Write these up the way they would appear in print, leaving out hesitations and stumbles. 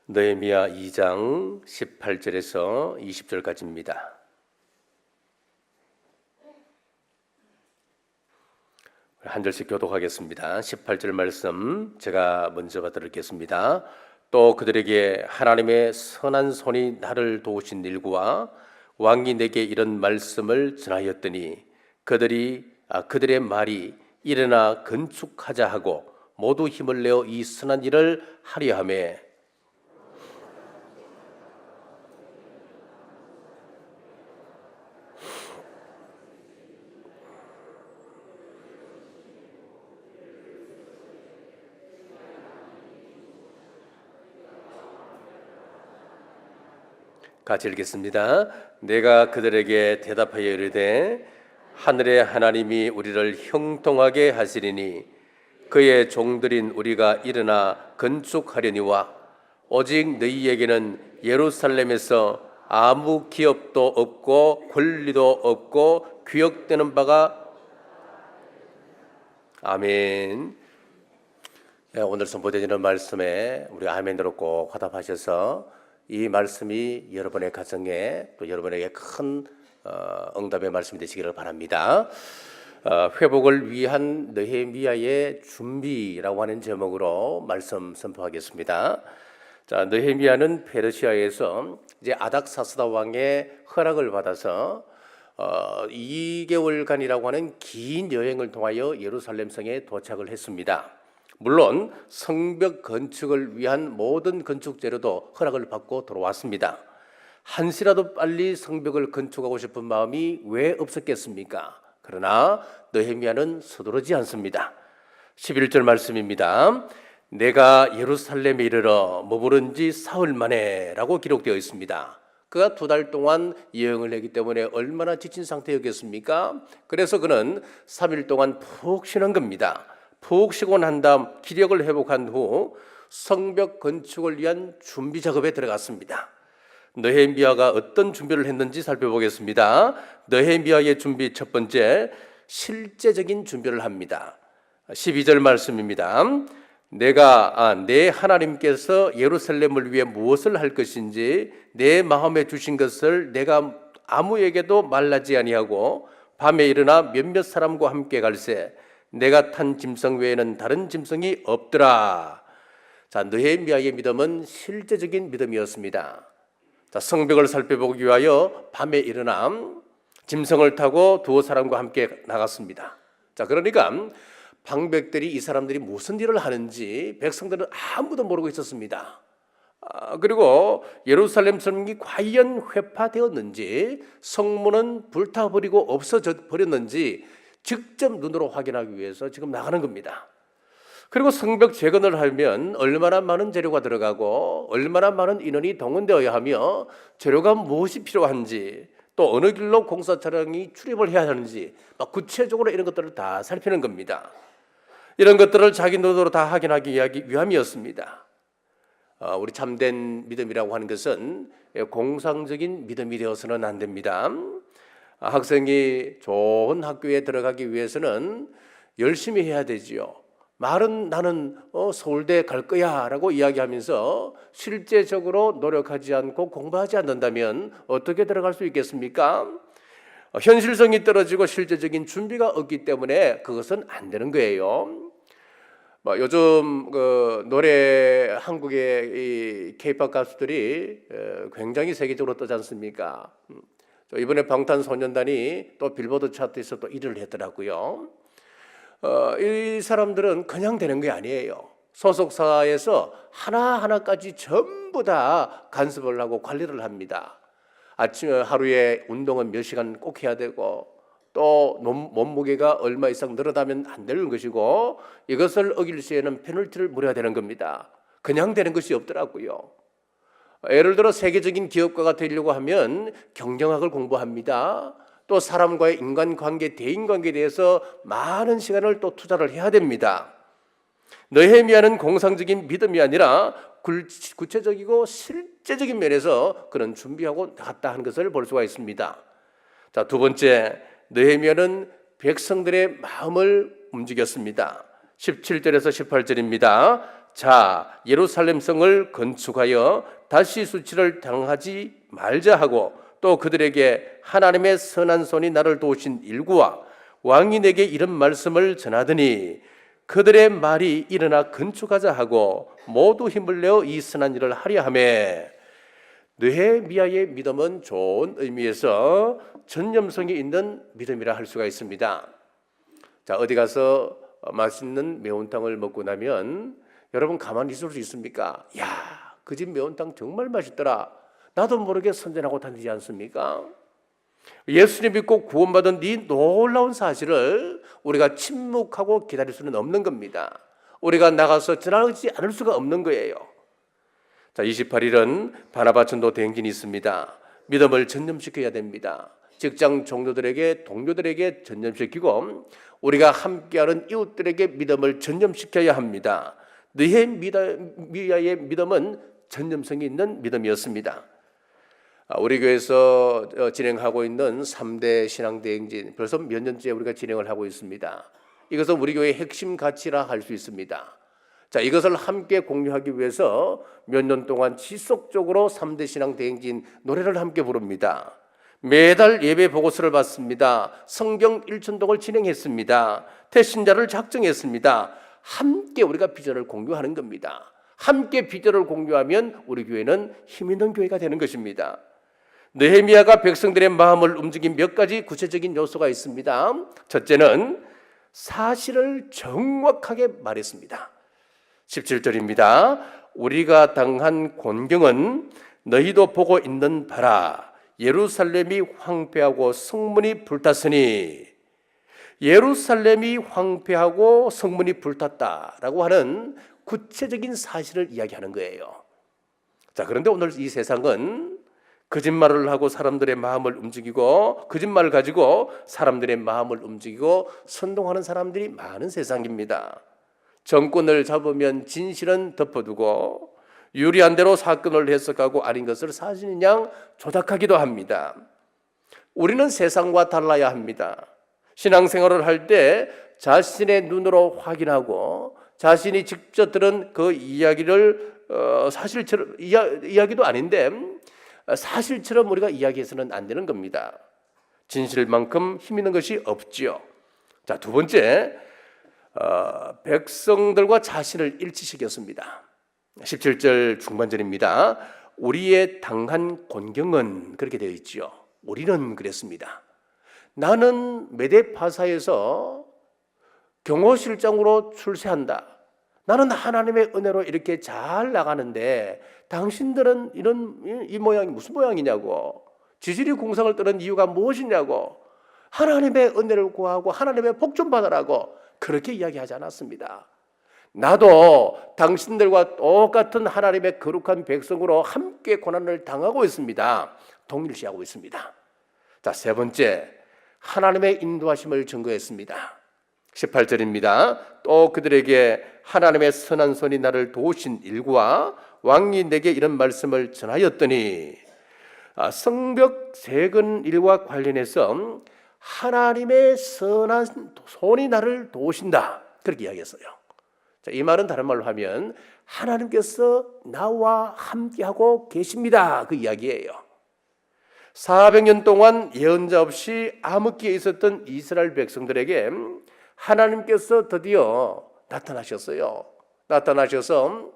느헤미야 2장 18절에서 20절까지입니다. 한 절씩 교독하겠습니다. 18절 말씀 제가 먼저 받들겠습니다. 또 그들에게 하나님의 선한 손이 나를 도우신 일과 왕이 내게 이런 말씀을 전하였더니 그들의 말이 일어나 건축하자 하고 모두 힘을 내어 이 선한 일을 하려 하매 같이 읽겠습니다. 내가 그들에게 대답하여 이르되 하늘의 하나님이 우리를 형통하게 하시리니 그의 종들인 우리가 일어나 건축하려니와 오직 너희에게는 예루살렘에서 아무 기업도 없고 권리도 없고 귀역되는 바가 아멘. 오늘 선포되는 말씀에 우리 아멘으로 꼭 화답하셔서 이 말씀이 여러분의 가정에 또 여러분에게 큰 응답의 말씀이 되시기를 바랍니다. 회복을 위한 느헤미야의 준비라고 하는 제목으로 말씀 선포하겠습니다. 자, 느헤미야는 페르시아에서 이제 아닥사스다 왕의 허락을 받아서 2개월간이라고 하는 긴 여행을 통하여 예루살렘 성에 도착을 했습니다. 물론 성벽 건축을 위한 모든 건축 재료도 허락을 받고 들어왔습니다. 한시라도 빨리 성벽을 건축하고 싶은 마음이 왜 없었겠습니까? 그러나 느헤미야는 서두르지 않습니다. 11절 말씀입니다. 내가 예루살렘에 이르러 머무른 지 사흘 만에 라고 기록되어 있습니다. 그가 2달 동안 여행을 했기 때문에 얼마나 지친 상태였겠습니까? 그래서 그는 3일 동안 푹 쉬는 겁니다. 푹 쉬고 난 다음 기력을 회복한 후 성벽 건축을 위한 준비 작업에 들어갔습니다. 느헤미야가 어떤 준비를 했는지 살펴보겠습니다. 느헤미야의 준비 첫 번째, 실제적인 준비를 합니다. 12절 말씀입니다. 내 하나님께서 예루살렘을 위해 무엇을 할 것인지 내 마음에 주신 것을 내가 아무에게도 말하지 아니하고 밤에 일어나 몇몇 사람과 함께 갈새 내가 탄 짐승 외에는 다른 짐승이 없더라. 자, 느헤미야의 믿음은 실제적인 믿음이었습니다. 자, 성벽을 살펴보기 위하여 밤에 일어나 짐승을 타고 2 사람과 함께 나갔습니다. 자, 그러니까 방백들이 이 사람들이 무슨 일을 하는지 백성들은 아무도 모르고 있었습니다. 그리고 예루살렘 성이 과연 회파되었는지 성문은 불타버리고 없어져 버렸는지 직접 눈으로 확인하기 위해서 지금 나가는 겁니다. 그리고 성벽 재건을 하면 얼마나 많은 재료가 들어가고 얼마나 많은 인원이 동원되어야 하며 재료가 무엇이 필요한지 또 어느 길로 공사 차량이 출입을 해야 하는지 구체적으로 이런 것들을 다 살피는 겁니다. 이런 것들을 자기 눈으로 다 확인하기 위함이었습니다. 우리 참된 믿음이라고 하는 것은 공상적인 믿음이 되어서는 안 됩니다. 학생이 좋은 학교에 들어가기 위해서는 열심히 해야 되지요. 말은 나는 서울대 갈 거야 라고 이야기하면서 실제적으로 노력하지 않고 공부하지 않는다면 어떻게 들어갈 수 있겠습니까? 현실성이 떨어지고 실제적인 준비가 없기 때문에 그것은 안 되는 거예요. 요즘 노래 한국의 이 K-pop 가수들이 굉장히 세계적으로 뜨지 않습니까? 이번에 방탄소년단이 또 빌보드 차트에서 또 1위를 했더라고요. 이 사람들은 그냥 되는 게 아니에요. 소속사에서 하나하나까지 전부 다 간섭을 하고 관리를 합니다. 아침에 하루에 운동은 몇 시간 꼭 해야 되고 또 몸무게가 얼마 이상 늘어나면 안 되는 것이고 이것을 어길 시에는 페널티를 물어야 되는 겁니다. 그냥 되는 것이 없더라고요. 예를 들어 세계적인 기업가가 되려고 하면 경영학을 공부합니다. 또 사람과의 인간관계, 대인관계에 대해서 많은 시간을 또 투자를 해야 됩니다. 느헤미야는 공상적인 믿음이 아니라 구체적이고 실제적인 면에서 그런 준비하고 나갔다 하는 것을 볼 수가 있습니다. 자, 2번째, 느헤미야는 백성들의 마음을 움직였습니다. 17절에서 18절입니다. 자, 예루살렘 성을 건축하여 다시 수치를 당하지 말자 하고, 또 그들에게 하나님의 선한 손이 나를 도우신 일구와 왕이 내게 이런 말씀을 전하더니 그들의 말이 일어나 건축하자 하고 모두 힘을 내어 이 선한 일을 하려 하매, 느헤미야의 믿음은 좋은 의미에서 전념성이 있는 믿음이라 할 수가 있습니다. 자, 어디 가서 맛있는 매운탕을 먹고 나면 여러분 가만히 있을 수 있습니까? 야, 그 집 매운탕 정말 맛있더라. 나도 모르게 선전하고 다니지 않습니까? 예수님 믿고 구원받은 이 놀라운 사실을 우리가 침묵하고 기다릴 수는 없는 겁니다. 우리가 나가서 전하지 않을 수가 없는 거예요. 자, 28일은 바나바 전도 대행진이 있습니다. 믿음을 전념시켜야 됩니다. 직장 동료들에게 전념시키고 우리가 함께하는 이웃들에게 믿음을 전념시켜야 합니다. 느헤미야의 믿음은 전념성이 있는 믿음이었습니다. 우리 교회에서 진행하고 있는 3대 신앙대행진, 벌써 몇 년째 우리가 진행을 하고 있습니다. 이것은 우리 교회의 핵심 가치라 할 수 있습니다. 자, 이것을 함께 공유하기 위해서 몇 년 동안 지속적으로 3대 신앙대행진 노래를 함께 부릅니다. 매달 예배 보고서를 받습니다. 성경 일천독을 진행했습니다. 태신자를 작정했습니다. 함께 우리가 비전을 공유하는 겁니다. 함께 비전을 공유하면 우리 교회는 힘 있는 교회가 되는 것입니다. 느헤미야가 백성들의 마음을 움직인 몇 가지 구체적인 요소가 있습니다. 첫째는 사실을 정확하게 말했습니다. 17절입니다. 우리가 당한 곤경은 너희도 보고 있는 바라. 예루살렘이 황폐하고 성문이 불탔으니, 예루살렘이 황폐하고 성문이 불탔다라고 하는 구체적인 사실을 이야기하는 거예요. 자, 그런데 오늘 이 세상은 거짓말을 하고 사람들의 마음을 움직이고, 거짓말을 가지고 사람들의 마음을 움직이고 선동하는 사람들이 많은 세상입니다. 정권을 잡으면 진실은 덮어두고 유리한 대로 사건을 해석하고 아닌 것을 사실인 양 조작하기도 합니다. 우리는 세상과 달라야 합니다. 신앙생활을 할 때 자신의 눈으로 확인하고 자신이 직접 들은 그 이야기를 사실처럼 이야기도 아닌데 사실처럼 우리가 이야기해서는 안 되는 겁니다. 진실만큼 힘 있는 것이 없지요. 자, 두 번째, 백성들과 자신을 일치시켰습니다. 17절 중반절입니다. 우리의 당한 곤경은, 그렇게 되어 있지요. 우리는 그랬습니다. 나는 메데파사에서 경호실장으로 출세한다. 나는 하나님의 은혜로 이렇게 잘 나가는데 당신들은 이 모양이 무슨 모양이냐고, 지질이 궁상을 떠는 이유가 무엇이냐고, 하나님의 은혜를 구하고 하나님의 복 좀 받으라고 그렇게 이야기하지 않았습니다. 나도 당신들과 똑같은 하나님의 거룩한 백성으로 함께 고난을 당하고 있습니다. 동일시하고 있습니다. 자, 세 번째, 하나님의 인도하심을 증거했습니다. 18절입니다. 또 그들에게 하나님의 선한 손이 나를 도우신 일과 왕이 내게 이런 말씀을 전하였더니, 성벽 재건 일과 관련해서 하나님의 선한 손이 나를 도우신다, 그렇게 이야기했어요. 자, 이 말은 다른 말로 하면 하나님께서 나와 함께하고 계십니다, 그 이야기예요. 400년 동안 예언자 없이 암흑기에 있었던 이스라엘 백성들에게 하나님께서 드디어 나타나셨어요. 나타나셔서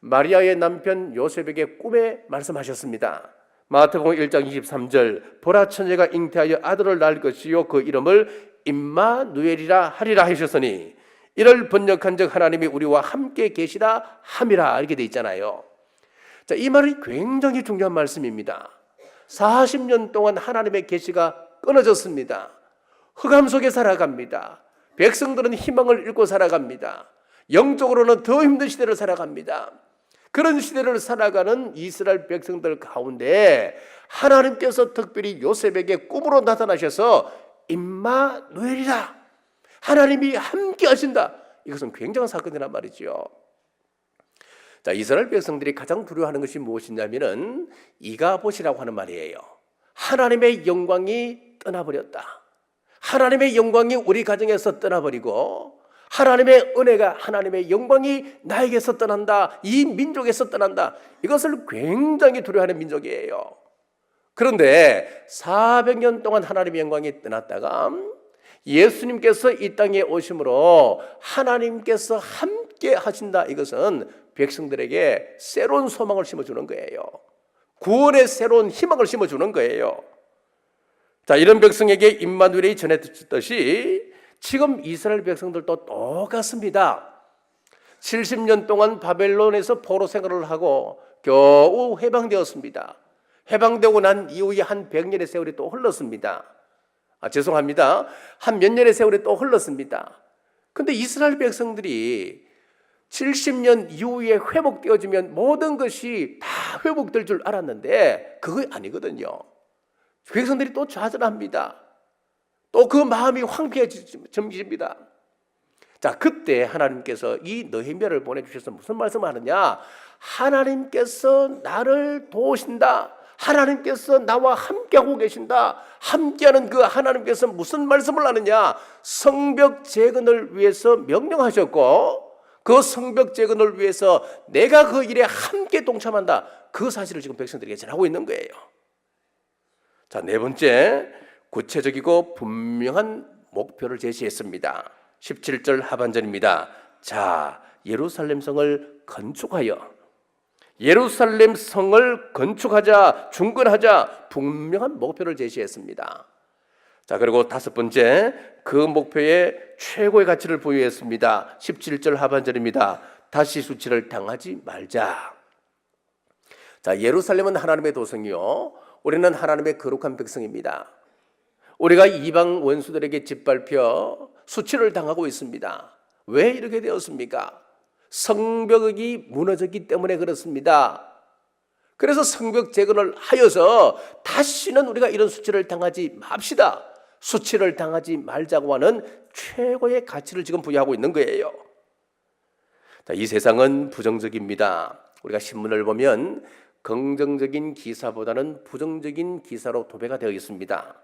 마리아의 남편 요셉에게 꿈에 말씀하셨습니다. 마태복음 1장 23절, 보라 처녀가 잉태하여 아들을 낳을 것이요 그 이름을 임마누엘이라 하리라 하셨으니, 이를 번역한즉 하나님이 우리와 함께 계시다 함이라, 이렇게 돼 있잖아요. 자, 이 말이 굉장히 중요한 말씀입니다. 40년 동안 하나님의 계시가 끊어졌습니다. 흑암 속에 살아갑니다. 백성들은 희망을 잃고 살아갑니다. 영적으로는 더 힘든 시대를 살아갑니다. 그런 시대를 살아가는 이스라엘 백성들 가운데 하나님께서 특별히 요셉에게 꿈으로 나타나셔서 임마누엘이다, 하나님이 함께 하신다, 이것은 굉장한 사건이란 말이죠. 자, 이스라엘 백성들이 가장 두려워하는 것이 무엇이냐면은 이가봇이라고 하는 말이에요. 하나님의 영광이 떠나버렸다. 하나님의 영광이 우리 가정에서 떠나버리고 하나님의 은혜가, 하나님의 영광이 나에게서 떠난다, 이 민족에서 떠난다, 이것을 굉장히 두려워하는 민족이에요. 그런데 400년 동안 하나님의 영광이 떠났다가 예수님께서 이 땅에 오심으로 하나님께서 함께 하신다, 이것은 백성들에게 새로운 소망을 심어주는 거예요. 구원의 새로운 희망을 심어주는 거예요. 자, 이런 백성에게 임마누엘이 전해졌듯이 지금 이스라엘 백성들도 똑같습니다. 70년 동안 바벨론에서 포로 생활을 하고 겨우 해방되었습니다. 해방되고 난 이후에 한 100년의 세월이 또 흘렀습니다. 죄송합니다. 한 몇 년의 세월이 또 흘렀습니다. 그런데 이스라엘 백성들이 70년 이후에 회복되어지면 모든 것이 다 회복될 줄 알았는데 그거 아니거든요. 백성들이 또 좌절합니다. 또 그 마음이 황폐해집니다. 자, 그때 하나님께서 이 느헤미야를 보내주셔서 무슨 말씀을 하느냐? 하나님께서 나를 도우신다, 하나님께서 나와 함께하고 계신다. 함께하는 그 하나님께서 무슨 말씀을 하느냐? 성벽 재건을 위해서 명령하셨고 그 성벽 재건을 위해서 내가 그 일에 함께 동참한다, 그 사실을 지금 백성들에게 전하고 있는 거예요. 자, 네 번째, 구체적이고 분명한 목표를 제시했습니다. 17절 하반절입니다. 자, 예루살렘 성을 건축하여, 예루살렘 성을 건축하자, 중건하자, 분명한 목표를 제시했습니다. 자, 그리고 다섯 번째, 그 목표에 최고의 가치를 부여했습니다. 17절 하반절입니다. 다시 수치를 당하지 말자. 자, 예루살렘은 하나님의 도성이요, 우리는 하나님의 거룩한 백성입니다. 우리가 이방 원수들에게 짓밟혀 수치를 당하고 있습니다. 왜 이렇게 되었습니까? 성벽이 무너졌기 때문에 그렇습니다. 그래서 성벽 재건을 하여서 다시는 우리가 이런 수치를 당하지 맙시다. 수치를 당하지 말자고 하는 최고의 가치를 지금 부여하고 있는 거예요. 자, 이 세상은 부정적입니다. 우리가 신문을 보면 긍정적인 기사보다는 부정적인 기사로 도배가 되어 있습니다.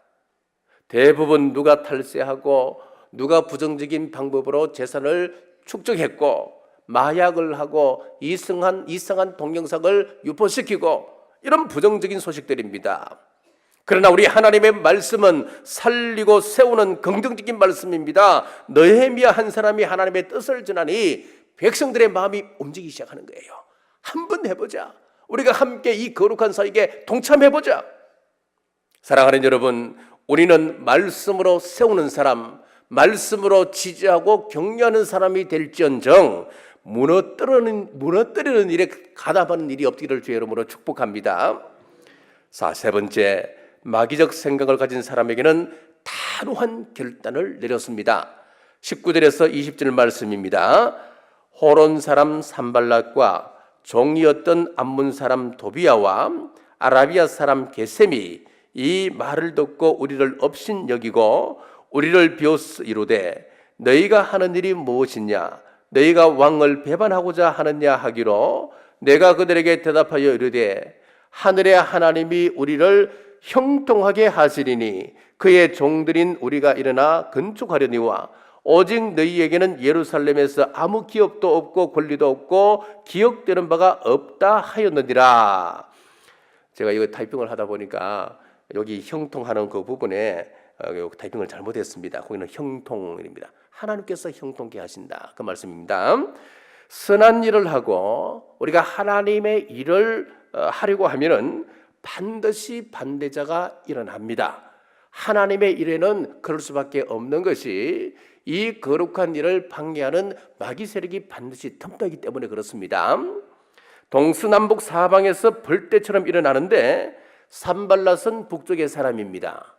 대부분 누가 탈세하고 누가 부정적인 방법으로 재산을 축적했고 마약을 하고 이상한 동영상을 유포시키고 이런 부정적인 소식들입니다. 그러나 우리 하나님의 말씀은 살리고 세우는 긍정적인 말씀입니다. 느헤미야 한 사람이 하나님의 뜻을 전하니 백성들의 마음이 움직이기 시작하는 거예요. 한번 해보자. 우리가 함께 이 거룩한 사역에 동참해보자. 사랑하는 여러분, 우리는 말씀으로 세우는 사람, 말씀으로 지지하고 격려하는 사람이 될지언정 무너뜨리는 일에 가담하는 일이 없기를 주의 이름으로 축복합니다. 자, 세 번째, 마귀적 생각을 가진 사람에게는 단호한 결단을 내렸습니다. 19절에서 20절 말씀입니다. 호론 사람 산발락과 종이었던 암몬 사람 도비야와 아라비아 사람 게셈이 이 말을 듣고 우리를 업신 여기고 우리를 비웃어 이르되 너희가 하는 일이 무엇이냐? 너희가 왕을 배반하고자 하느냐 하기로 내가 그들에게 대답하여 이르되 하늘의 하나님이 우리를 형통하게 하시리니 그의 종들인 우리가 일어나 건축하려니와 오직 너희에게는 예루살렘에서 아무 기업도 없고 권리도 없고 기억되는 바가 없다 하였느니라. 제가 이거 타이핑을 하다 보니까 여기 형통하는 그 부분에 타이핑을 잘못했습니다. 거기는 형통입니다. 하나님께서 형통케 하신다, 그 말씀입니다. 선한 일을 하고 우리가 하나님의 일을 하려고 하면은 반드시 반대자가 일어납니다. 하나님의 일에는 그럴 수밖에 없는 것이 이 거룩한 일을 방해하는 마귀 세력이 반드시 틈타기 때문에 그렇습니다. 동서남북 사방에서 벌떼처럼 일어나는데 산발랏은 북쪽의 사람입니다.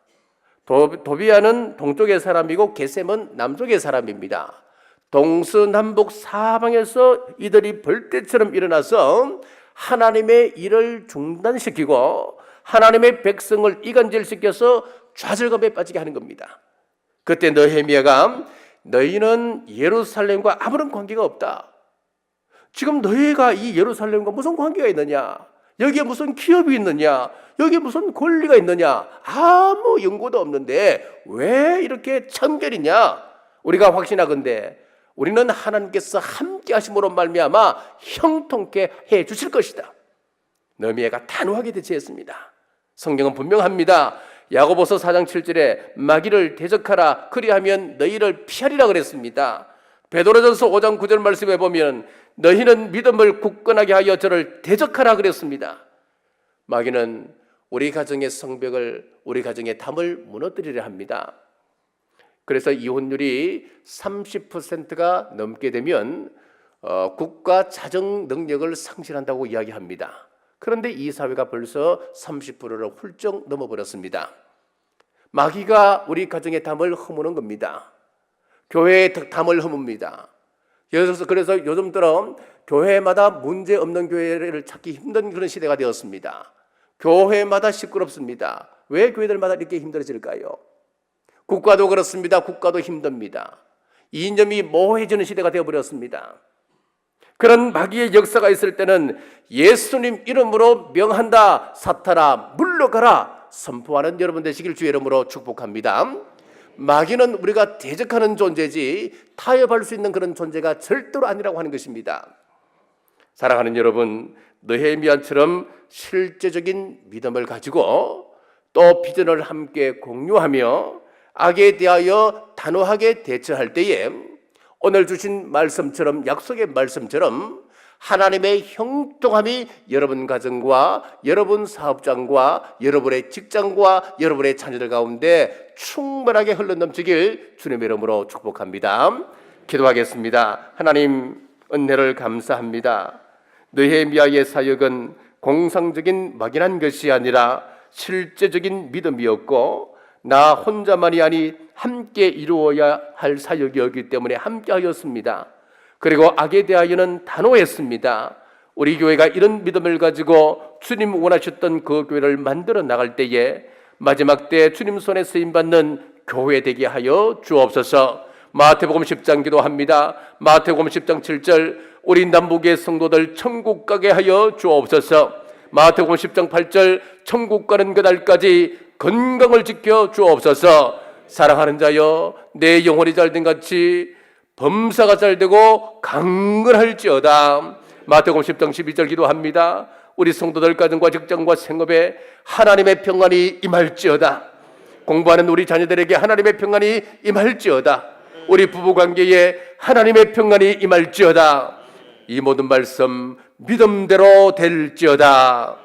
도비야는 동쪽의 사람이고 게셈은 남쪽의 사람입니다. 동서남북 사방에서 이들이 벌떼처럼 일어나서 하나님의 일을 중단시키고 하나님의 백성을 이간질시켜서 좌절감에 빠지게 하는 겁니다. 그때 느헤미야가 너희는 예루살렘과 아무런 관계가 없다. 지금 너희가 이 예루살렘과 무슨 관계가 있느냐? 여기에 무슨 기업이 있느냐? 여기에 무슨 권리가 있느냐? 아무 연고도 없는데 왜 이렇게 참견이냐? 우리가 확신하건대 우리는 하나님께서 함께 하심으로 말미암아 형통케 해 주실 것이다. 너미애가 단호하게 대처했습니다. 성경은 분명합니다. 야고보서 4장 7절에 마귀를 대적하라 그리하면 너희를 피하리라 그랬습니다. 베드로전서 5장 9절 말씀에 보면 너희는 믿음을 굳건하게 하여 저를 대적하라 그랬습니다. 마귀는 우리 가정의 성벽을, 우리 가정의 담을 무너뜨리려 합니다. 그래서 이혼율이 30%가 넘게 되면 국가 자정 능력을 상실한다고 이야기합니다. 그런데 이 사회가 벌써 30%를 훌쩍 넘어버렸습니다. 마귀가 우리 가정의 담을 허무는 겁니다. 교회의 담을 허뭅니다. 그래서 요즘 들어 교회마다 문제 없는 교회를 찾기 힘든 그런 시대가 되었습니다. 교회마다 시끄럽습니다. 왜 교회들마다 이렇게 힘들어질까요? 국가도 그렇습니다. 국가도 힘듭니다. 이념이 모호해지는 시대가 되어버렸습니다. 그런 마귀의 역사가 있을 때는 예수님 이름으로 명한다. 사탄아 물러가라 선포하는 여러분 되시길 주의 이름으로 축복합니다. 마귀는 우리가 대적하는 존재지 타협할 수 있는 그런 존재가 절대로 아니라고 하는 것입니다. 사랑하는 여러분, 느헤미야처럼 실제적인 믿음을 가지고 또 비전을 함께 공유하며 악에 대하여 단호하게 대처할 때에 오늘 주신 말씀처럼, 약속의 말씀처럼 하나님의 형통함이 여러분 가정과 여러분 사업장과 여러분의 직장과 여러분의 자녀들 가운데 충만하게 흘러넘치길 주님의 이름으로 축복합니다. 기도하겠습니다. 하나님 은혜를 감사합니다. 느헤미야의 사역은 공상적인 막연한 것이 아니라 실제적인 믿음이었고 나 혼자만이 아니 함께 이루어야 할 사역이었기 때문에 함께 하였습니다. 그리고 악에 대하여는 단호했습니다. 우리 교회가 이런 믿음을 가지고 주님 원하셨던 그 교회를 만들어 나갈 때에 마지막 때 주님 손에 쓰임받는 교회 되게 하여 주옵소서. 마태복음 10장 기도합니다. 마태복음 10장 7절 우리 남북의 성도들 천국 가게 하여 주옵소서. 마태복음 10장 8절 천국 가는 그날까지 건강을 지켜 주옵소서. 사랑하는 자여 내 영혼이 잘된 같이 범사가 잘되고 강건할지어다. 마태복음 10장 12절 기도합니다. 우리 성도들 가정과 직장과 생업에 하나님의 평안이 임할지어다. 공부하는 우리 자녀들에게 하나님의 평안이 임할지어다. 우리 부부관계에 하나님의 평안이 임할지어다. 이 모든 말씀 믿음대로 될지어다.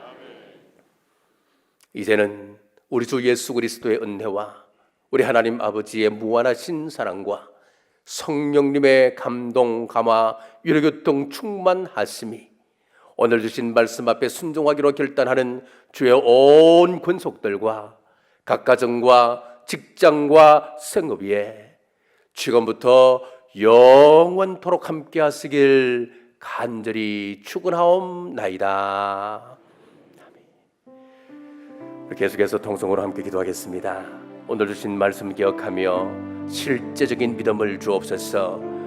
이제는 우리 주 예수 그리스도의 은혜와 우리 하나님 아버지의 무한하신 사랑과 성령님의 감동, 감화, 위로교통 충만하심이 오늘 주신 말씀 앞에 순종하기로 결단하는 주의 온 권속들과 각 가정과 직장과 생업 위에 지금부터 영원토록 함께 하시길 간절히 축원하옵나이다. 계속해서 통성으로 함께 기도하겠습니다. 오늘 주신 말씀 기억하며 실제적인 믿음을 주옵소서.